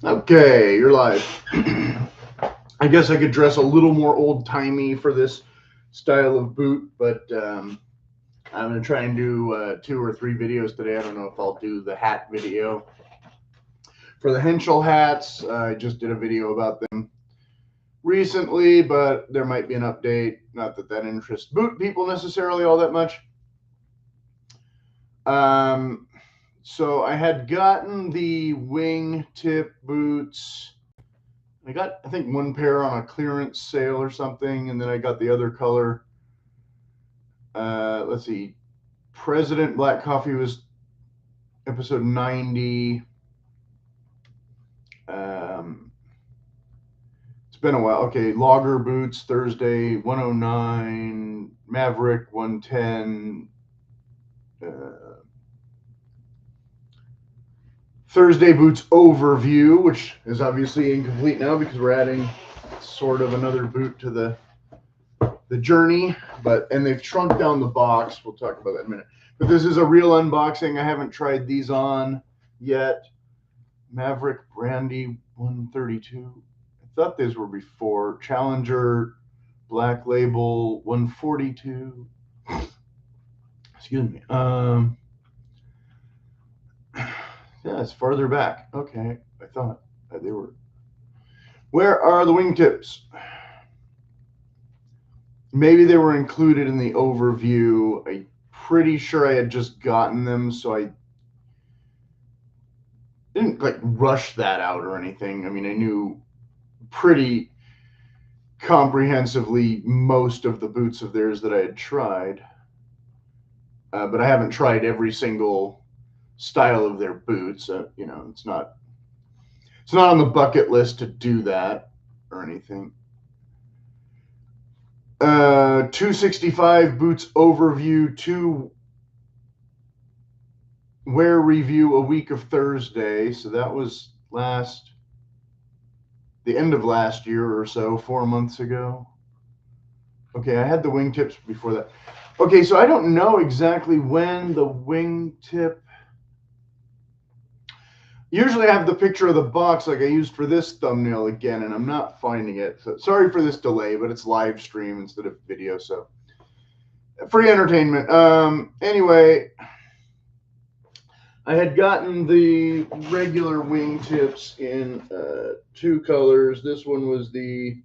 Okay, you're live. I guess I could dress a little more old-timey for this style of boot, but I'm going to try and do 2 or 3 videos today. I don't know if I'll do the hat video. For the Henschel hats, I just did a video about them recently, but there might be an update. Not that that interests boot people necessarily all that much. So I had gotten the Wingtip boots. I got, I think, 1 pair on a clearance sale or something, and then I got the other color. Let's see. President Black Coffee was episode 90. It's been a while. Okay, Logger boots, Thursday, 109. Maverick, 110. Thursday boots overview, which is obviously incomplete now because we're adding sort of another boot to the journey, and they've shrunk down the box. We'll talk about that in a minute. But this is a real unboxing. I haven't tried these on yet. Maverick Brandy 132. I thought these were before. Challenger Black Label 142. Excuse me. Yeah, it's farther back. Okay, I thought they were. Where are the wingtips? Maybe they were included in the overview. I'm pretty sure I had just gotten them, so I didn't like rush that out or anything. I mean, I knew pretty comprehensively most of the boots of theirs that I had tried, but I haven't tried every single style of their boots. You know, it's not on the bucket list to do that or anything. 265 boots overview, 2 wear review a week of Thursday. So that was the end of last year or so, 4 months ago. Okay, I had the wingtips before that. Okay, so I don't know exactly when the wingtip. Usually I have the picture of the box like I used for this thumbnail again, and I'm not finding it. So sorry for this delay, but it's live stream instead of video, so free entertainment. Anyway, I had gotten the regular wingtips in 2 colors. This one was the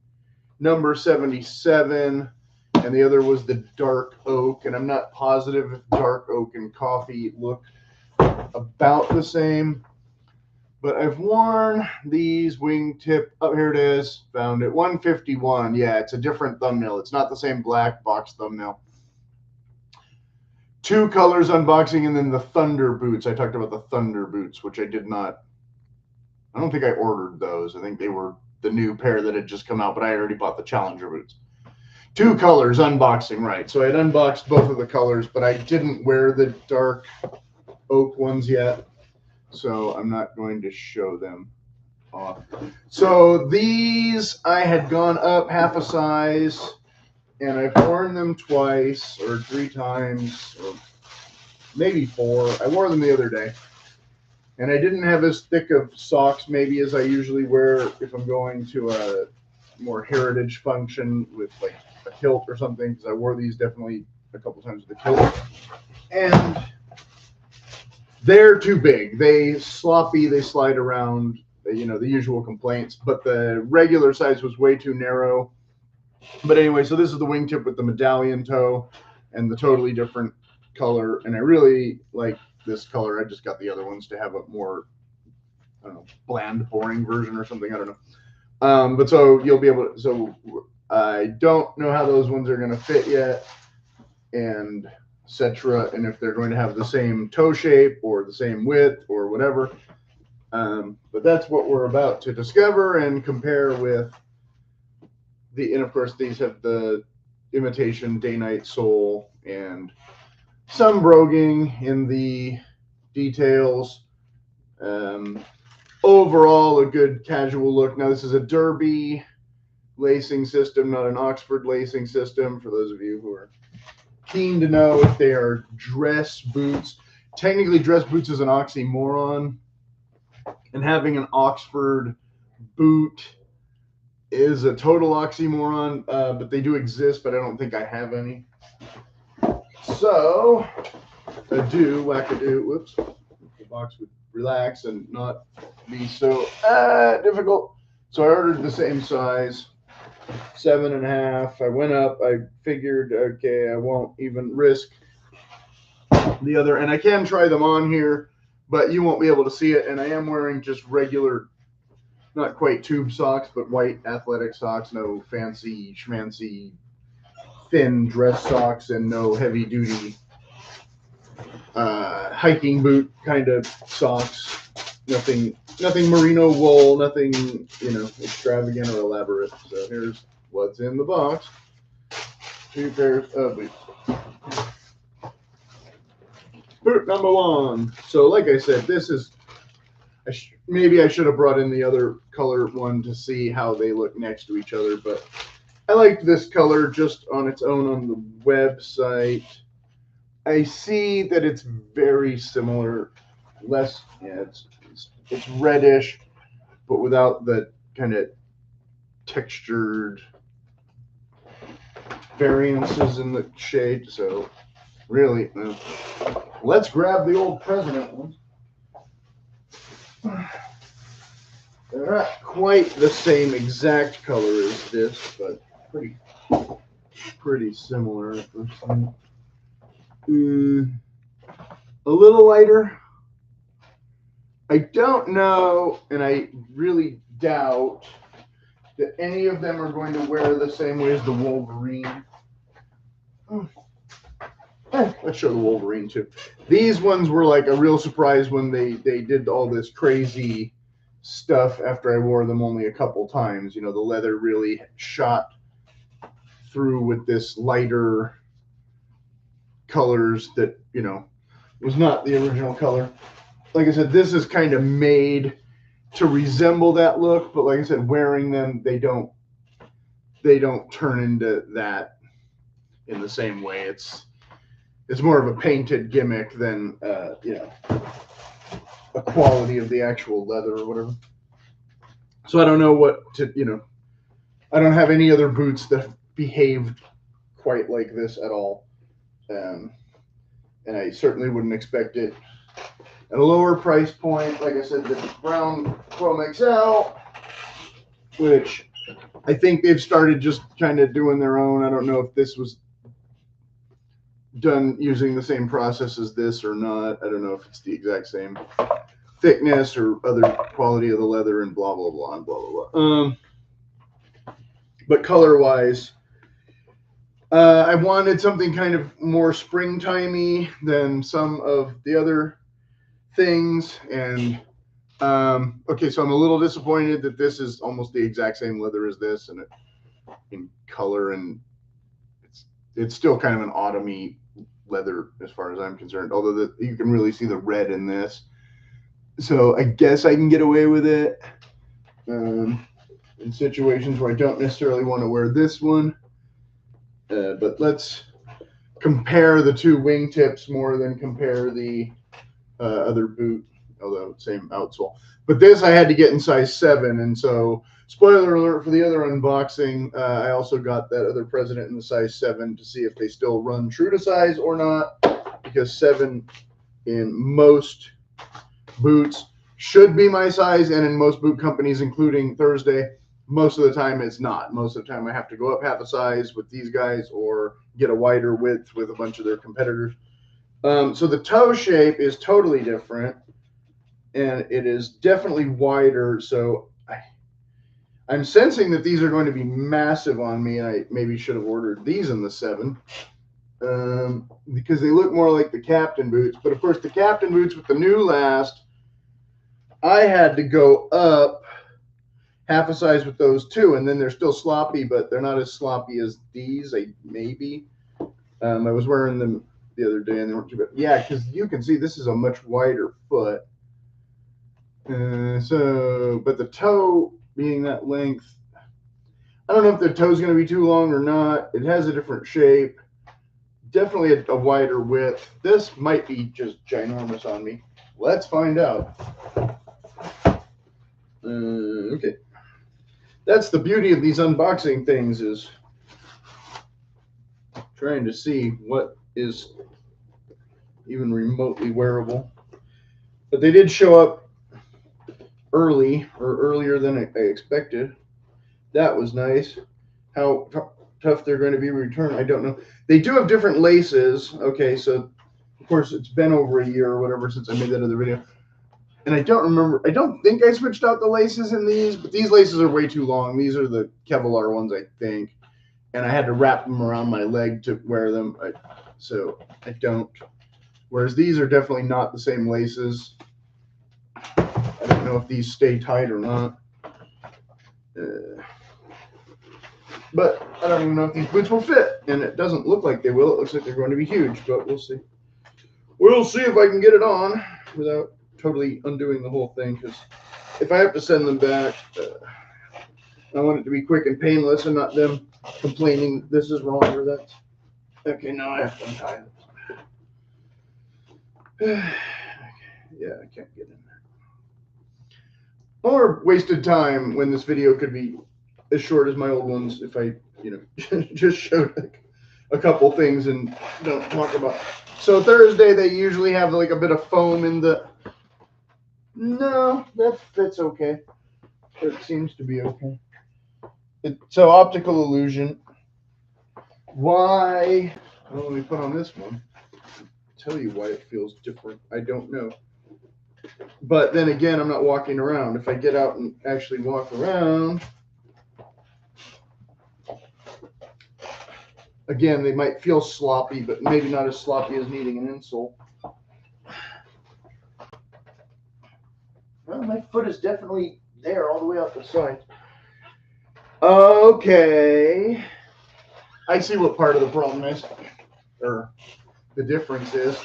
number 77, and the other was the dark oak. And I'm not positive if dark oak and coffee look about the same. But I've worn these wingtip. Oh, here it is. Found it. 151. Yeah, it's a different thumbnail. It's not the same black box thumbnail. 2 colors unboxing, and then the Thunder boots. I talked about the Thunder boots, which I did not. I don't think I ordered those. I think they were the new pair that had just come out, but I already bought the Challenger boots. 2 colors unboxing, right. So I had unboxed both of the colors, but I didn't wear the dark oak ones yet. So I'm not going to show them off. So these, I had gone up half a size, and I've worn them twice or 3 times, or maybe 4. I wore them the other day, and I didn't have as thick of socks maybe as I usually wear if I'm going to a more heritage function with like a kilt or something, because I wore these definitely a couple times with the kilt. And they're too big. They sloppy, they slide around, you know, the usual complaints, but the regular size was way too narrow. But anyway, so this is the wingtip with the medallion toe and the totally different color. And I really like this color. I just got the other ones to have a more, I don't know, bland, boring version or something. I don't know. But so you'll be able to, so I don't know how those ones are going to fit yet, and etc., and if they're going to have the same toe shape or the same width or whatever. But that's what we're about to discover and compare with and of course these have the imitation day-night sole and some broguing in the details. Overall, a good casual look. Now this is a Derby lacing system, not an Oxford lacing system, for those of you who are keen to know if they are dress boots. Technically, dress boots is an oxymoron. And having an Oxford boot is a total oxymoron, but they do exist, but I don't think I have any. So, wackadoo, whoops, the box would relax and not be so difficult. So I ordered the same size, 7.5. I went up, I figured, okay, I won't even risk the other, and I can try them on here, but you won't be able to see it, and I am wearing just regular, not quite tube socks, but white athletic socks, no fancy schmancy thin dress socks, and no heavy duty hiking boot kind of socks. Nothing merino wool, nothing, extravagant or elaborate. So here's what's in the box. 2 pairs of boots. Boot number 1. So like I said, this is, maybe I should have brought in the other color one to see how they look next to each other, but I liked this color just on its own on the website. I see that it's very similar, it's reddish, but without the kind of textured variances in the shade. So really, let's grab the old President ones. They're not quite the same exact color as this, but pretty similar. A little lighter. I don't know, and I really doubt that any of them are going to wear the same way as the Wolverine. Let's show the Wolverine too. These ones were like a real surprise when they did all this crazy stuff after I wore them only a couple times. The leather really shot through with this lighter colors that, was not the original color. Like I said, this is kind of made to resemble that look, but like I said, wearing them, they don't turn into that in the same way. It's more of a painted gimmick than a quality of the actual leather or whatever. So I don't know what to, I don't have any other boots that behaved quite like this at all. And I certainly wouldn't expect it at a lower price point. Like I said, the brown Chrome XL, which I think they've started just kind of doing their own. I don't know if this was done using the same process as this or not. I don't know if it's the exact same thickness or other quality of the leather and blah, blah, blah, and blah, blah, blah. But color-wise, I wanted something kind of more springtimey than some of the other things. And okay, so I'm a little disappointed that this is almost the exact same leather as this, and in color, and it's still kind of an autumny leather as far as I'm concerned. Although you can really see the red in this, so I guess I can get away with it in situations where I don't necessarily want to wear this one. But let's compare the two wingtips more than compare the other boot, although same outsole. But this I had to get in size 7, and so spoiler alert for the other unboxing, I also got that other President in the size 7 to see if they still run true to size or not, because 7 in most boots should be my size, and in most boot companies, including Thursday, most of the time it's not. Most of the time I have to go up half a size with these guys or get a wider width with a bunch of their competitors. So the toe shape is totally different, and it is definitely wider. So I'm sensing that these are going to be massive on me, and I maybe should have ordered these in the 7 because they look more like the Captain boots. But of course, the Captain boots with the new last, I had to go up half a size with those too, and then they're still sloppy, but they're not as sloppy as these. I was wearing them the other day, and they weren't too bad. Yeah, because you can see this is a much wider foot. But the toe being that length, I don't know if the toe's going to be too long or not. It has a different shape, definitely a wider width. This might be just ginormous on me. Let's find out. Okay. That's the beauty of these unboxing things, is trying to see what is even remotely wearable. But they did show up early, or earlier than I expected. That was nice. How tough they're going to be returned, I don't know. They do have different laces. Okay, so of course it's been over a year or whatever since I made that other video. And I don't remember, I don't think I switched out the laces in these, but these laces are way too long. These are the Kevlar ones, I think. And I had to wrap them around my leg to wear them. So I don't. Whereas these are definitely not the same laces. I don't know if these stay tight or not. But I don't even know if these boots will fit. And it doesn't look like they will. It looks like they're going to be huge, but we'll see. We'll see if I can get it on without totally undoing the whole thing. Because if I have to send them back, I want it to be quick and painless and not them complaining this is wrong or that. Okay, now I have to untie them. Yeah, I can't get in there. More wasted time when this video could be as short as my old ones if I, just showed a couple things and don't talk about. So Thursday they usually have like a bit of foam in the. No, that fits okay. It seems to be okay. So optical illusion. Why? Well, let me put on this one. I'll tell you why it feels different. I don't know. But then again, I'm not walking around. If I get out and actually walk around, again, they might feel sloppy, but maybe not as sloppy as needing an insole. Well, my foot is definitely there all the way out the side. Okay. I see what part of the problem is, or the difference is.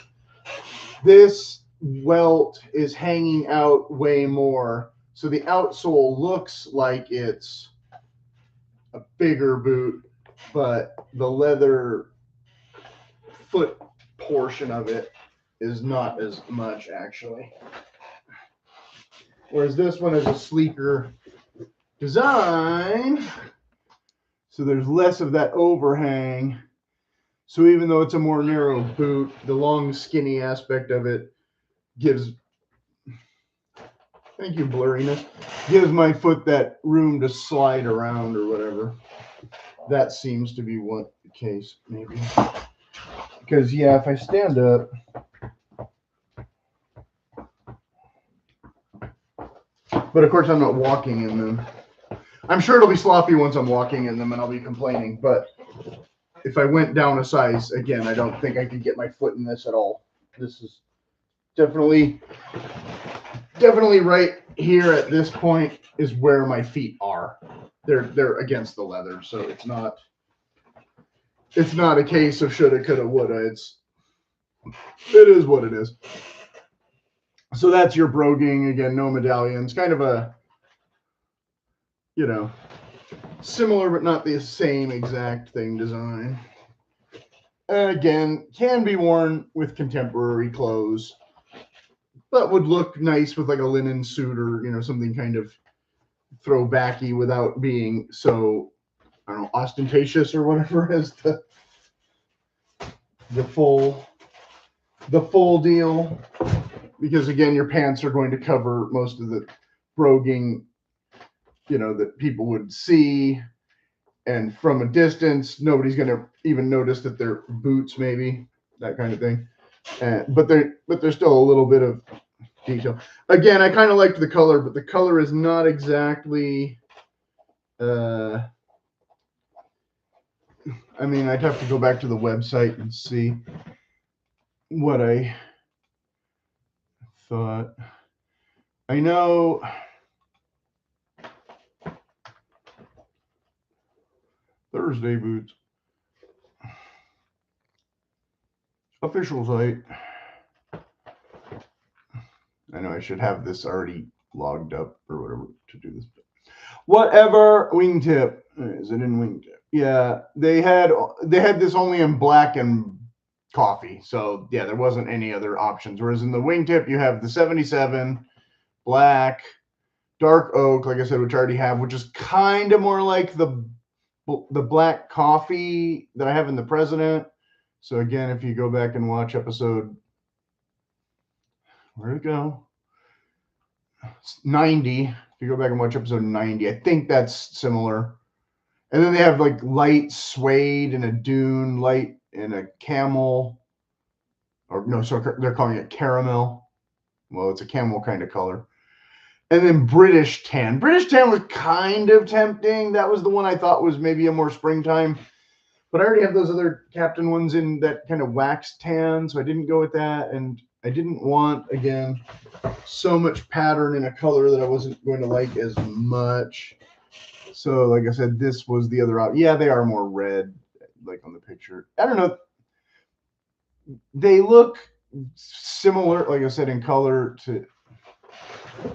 This welt is hanging out way more. So the outsole looks like it's a bigger boot, but the leather foot portion of it is not as much actually. Whereas this one is a sleeker design, so there's less of that overhang. So even though it's a more narrow boot, the long skinny aspect of it gives, thank you, blurriness, gives my foot that room to slide around or whatever. That seems to be what the case, maybe. Because, yeah, if I stand up, but of course I'm not walking in them. I'm sure it'll be sloppy once I'm walking in them and I'll be complaining, but if I went down a size, again, I don't think I could get my foot in this at all. This is definitely right here at this point is where my feet are. They're against the leather, so it's not a case of shoulda, coulda, woulda. It is what it is. So that's your broguing, again, no medallions, kind of a, similar but not the same exact thing design. Again, can be worn with contemporary clothes, but would look nice with like a linen suit or, something kind of throwbacky without being so, I don't know, ostentatious or whatever as the full deal. Because again, your pants are going to cover most of the broguing, that people would see. And from a distance, nobody's going to even notice that they're boots, maybe, that kind of thing. But there's still a little bit of detail. Again, I kind of liked the color, but the color is not exactly. I mean, I'd have to go back to the website and see what I thought. I know. Thursday boots. Official site. I know I should have this already logged up or whatever to do this. Whatever. Wingtip. Is it in Wingtip? Yeah, they had this only in black and coffee. So yeah, there wasn't any other options. Whereas in the Wingtip, you have the 77, black, dark oak, like I said, which I already have, which is kind of more like the black coffee that I have in the President. So again, if you go back and watch episode, where'd it go? 90. If you go back and watch episode 90, I think that's similar. And then they have like light suede and a dune, light and a camel, or no, so they're calling it caramel. Well, it's a camel kind of color. And then British tan. British tan was kind of tempting. That was the one I thought was maybe a more springtime. But I already have those other Captain ones in that kind of wax tan, so I didn't go with that. And I didn't want, again, so much pattern in a color that I wasn't going to like as much. So, like I said, this was the other option. Yeah, they are more red, like on the picture. I don't know. They look similar, like I said, in color to...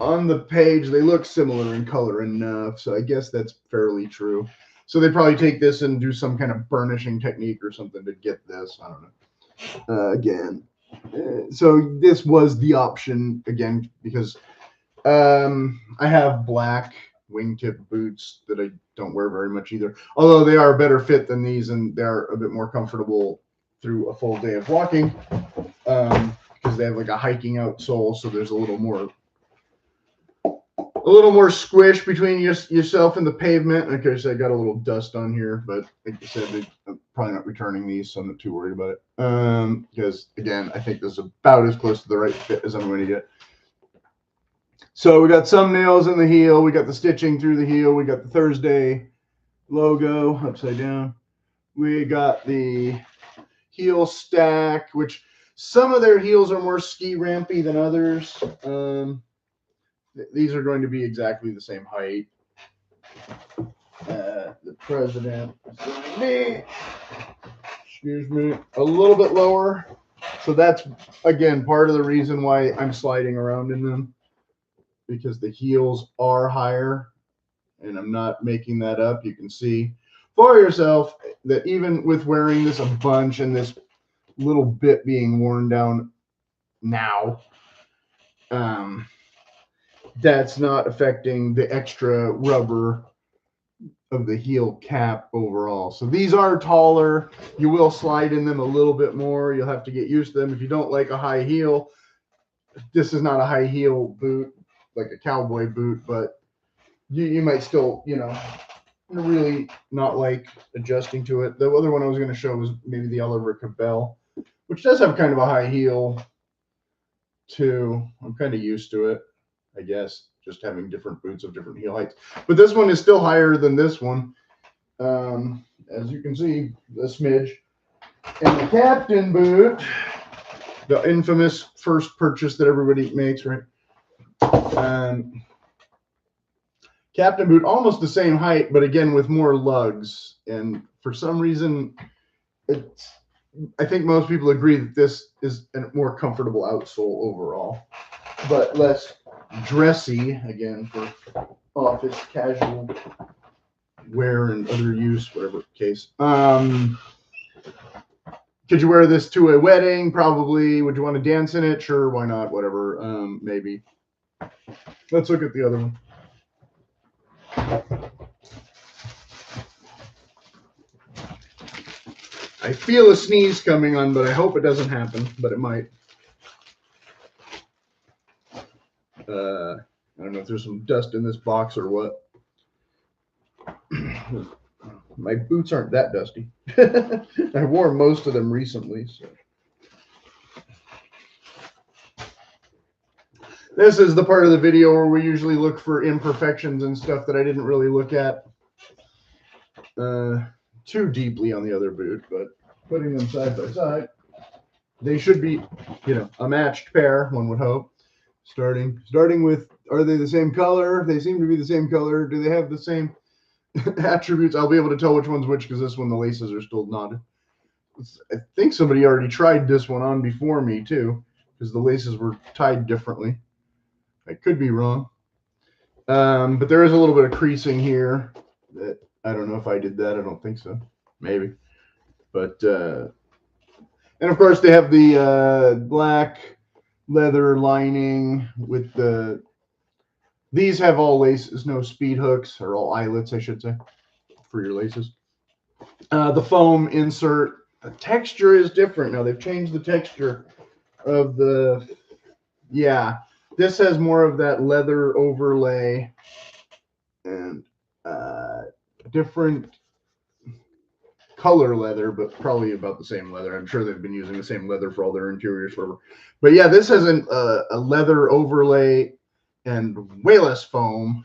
On the page, they look similar in color enough, so I guess that's fairly true. So they probably take this and do some kind of burnishing technique or something to get this. I don't know. Again, so this was the option, again, because I have black wingtip boots that I don't wear very much either. Although they are a better fit than these, and they're a bit more comfortable through a full day of walking, because they have like a hiking out sole, so there's a little more squish between yourself and the pavement. Okay, so I got a little dust on here, but like I said, I'm probably not returning these, so I'm not too worried about it. Because again, I think this is about as close to the right fit as I'm going to get. So we got some nails in the heel. We got the stitching through the heel. We got the Thursday logo upside down. We got the heel stack, which some of their heels are more ski rampy than others. These are going to be exactly the same height. The President, excuse me, a little bit lower. So that's, again, part of the reason why I'm sliding around in them, because the heels are higher, and I'm not making that up. You can see for yourself that even with wearing this a bunch and this little bit being worn down now, that's not affecting the extra rubber of the heel cap overall. So these are taller. You will slide in them a little bit more. You'll have to get used to them. If you don't like a high heel, this is not a high heel boot, like a cowboy boot, but you might still, really not like adjusting to it. The other one I was going to show was maybe the Oliver Cabell, which does have kind of a high heel too. I'm kind of used to it, I guess, just having different boots of different heel heights. But this one is still higher than this one. As you can see, the smidge. And the Captain boot, the infamous first purchase that everybody makes, right? Captain boot, almost the same height, but again with more lugs. And for some reason, I think most people agree that this is a more comfortable outsole overall, but less dressy, again, for office casual wear and other use, whatever case. Could you wear this to a wedding? Probably. Would you want to dance in it? Sure, why not? Whatever. Maybe. Let's look at the other one. I feel a sneeze coming on, but I hope it doesn't happen, but it might. I don't know if there's some dust in this box or what. My boots aren't that dusty. I wore most of them recently. So. This is the part of the video where we usually look for imperfections and stuff that I didn't really look at too deeply on the other boot, but putting them side by side, they should be, a matched pair, one would hope. Starting with, are they the same color? They seem to be the same color. Do they have the same attributes? I'll be able to tell which one's which, because this one, the laces are still knotted. I think somebody already tried this one on before me too, because the laces were tied differently. I could be wrong. But there is a little bit of creasing here that I don't know if I did that. I don't think so. Maybe. But, and of course they have the black leather lining with the These have all laces, no speed hooks, or all eyelets, I should say, for your laces. The foam insert, the texture is different now. They've changed the texture of the, yeah. This has more of that leather overlay and different color leather, but probably about the same leather. I'm sure they've been using the same leather for all their interiors forever. But yeah, this has a leather overlay and way less foam,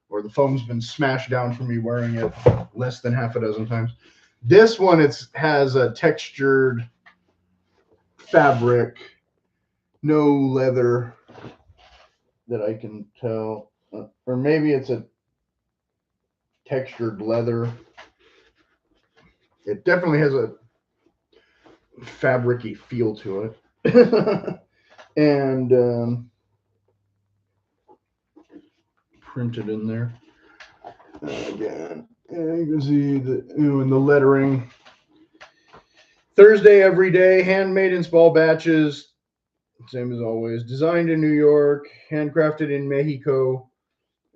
or the foam's been smashed down from me wearing it less than half a dozen times. This one has a textured fabric, no leather that I can tell, or maybe it's a textured leather. It definitely has a fabric-y feel to it. And printed in there. Again, and you can see in the lettering. Thursday every day, handmade in small batches. Same as always. Designed in New York, handcrafted in Mexico,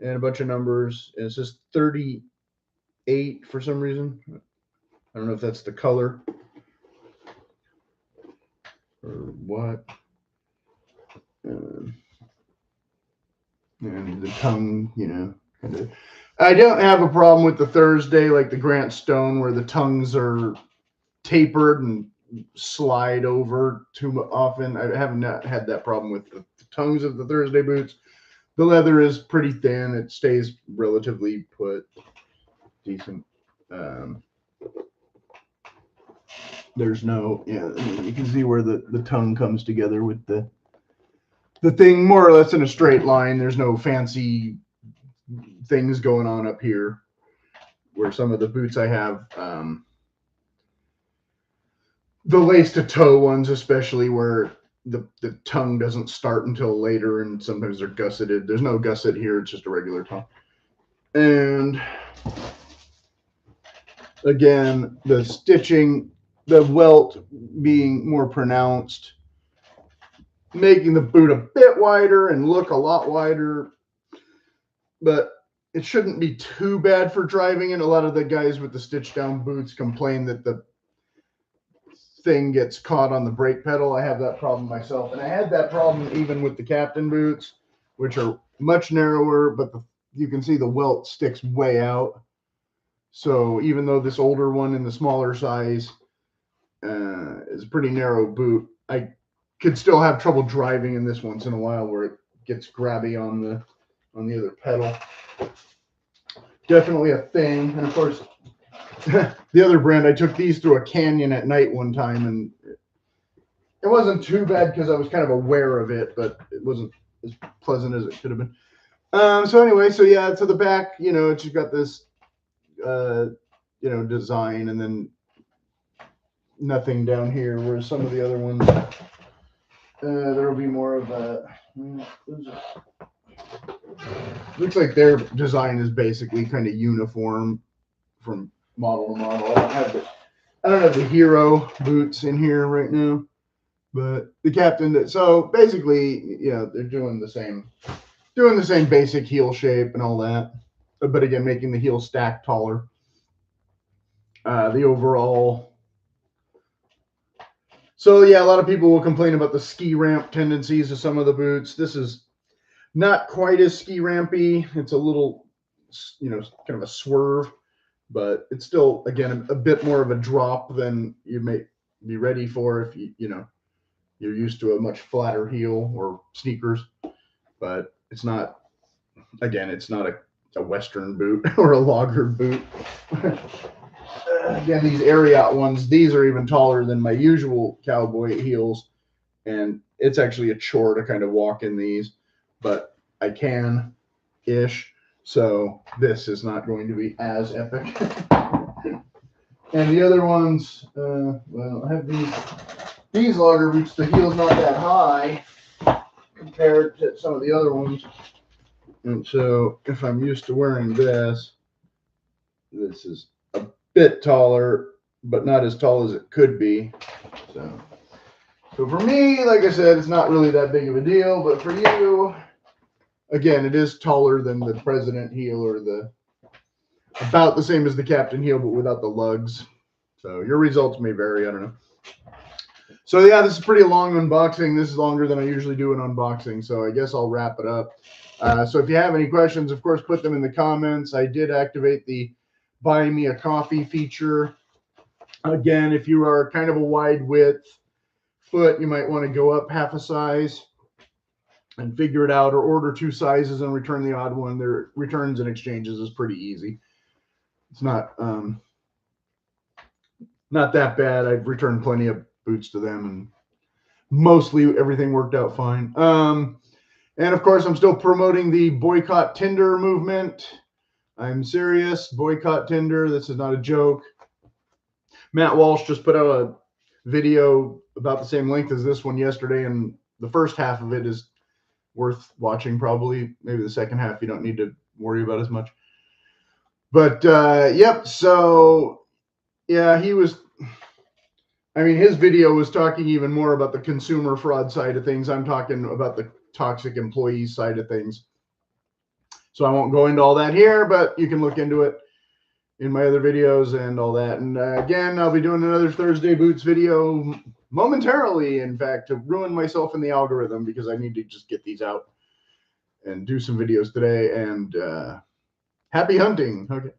and a bunch of numbers. And it says 38 for some reason. I don't know if that's the color or what. And the tongue, you know, kind of. I don't have a problem with the Thursday like the Grant Stone where the tongues are tapered and slide over too often. I haven't had that problem with the tongues of the Thursday boots. The leather is pretty thin. It stays relatively put, decent. There's no, yeah, I mean, you can see where the tongue comes together with the thing more or less in a straight line. There's no fancy things going on up here where some of the boots I have, the lace to toe ones, especially where the tongue doesn't start until later, and sometimes they're gusseted. There's no gusset here. It's just a regular tongue. And again, the stitching, the welt being more pronounced, making the boot a bit wider and look a lot wider, but it shouldn't be too bad for driving. And a lot of the guys with the stitch down boots complain that the thing gets caught on the brake pedal. I have that problem myself, and I had that problem even with the captain boots, which are much narrower, but you can see the welt sticks way out. So even though this older one in the smaller size is a pretty narrow boot, I could still have trouble driving in this once in a while where it gets grabby on the other pedal. Definitely a thing. And of course, the other brand, I took these through a canyon at night one time, and it wasn't too bad because I was kind of aware of it, but it wasn't as pleasant as it could have been. So anyway, so yeah, to the back, you know, it's got this, you know, design, and then nothing down here, whereas some of the other ones, there will be more of a, looks like their design is basically kind of uniform from model to model. I don't have the Hero boots in here right now, but the Captain. So basically, you know, they're doing the same basic heel shape and all that, but again, making the heel stack taller. The overall. So yeah, a lot of people will complain about the ski ramp tendencies of some of the boots. This is not quite as ski rampy. It's a little, you know, kind of a swerve, but it's still, again, a bit more of a drop than you may be ready for if you know, you're used to a much flatter heel or sneakers. But it's not, again, it's not a Western boot or a logger boot. Again, these ARE ones, these are even taller than my usual cowboy heels, and it's actually a chore to kind of walk in these, but I can-ish, so this is not going to be as epic. And the other ones, well, I have these logger boots, the heel's not that high compared to some of the other ones, and so if I'm used to wearing this is a bit taller, but not as tall as it could be. So for me, like I said, it's not really that big of a deal, but for you, Again, it is taller than the President heel, or about the same as the Captain heel, but without the lugs. So your results may vary. I don't know. So yeah, this is pretty long unboxing. This is longer than I usually do an unboxing. So I guess I'll wrap it up. So if you have any questions, of course, put them in the comments. I did activate the buy me a coffee feature. Again, if you are kind of a wide width foot, you might want to go up half a size and figure it out, or order 2 sizes and return the odd one. Their returns and exchanges is pretty easy. It's not that bad. I've returned plenty of boots to them, and mostly everything worked out fine. And of course, I'm still promoting the boycott Tinder movement. I'm serious. Boycott Tinder. This is not a joke. Matt Walsh just put out a video about the same length as this one yesterday, and the first half of it is worth watching probably. Maybe the second half you don't need to worry about as much. But yep, so yeah, his video was talking even more about the consumer fraud side of things. I'm talking about the toxic employees side of things. So I won't go into all that here, but you can look into it in my other videos and all that. And again, I'll be doing another Thursday Boots video momentarily, in fact, to ruin myself in the algorithm, because I need to just get these out and do some videos today. And happy hunting. Okay.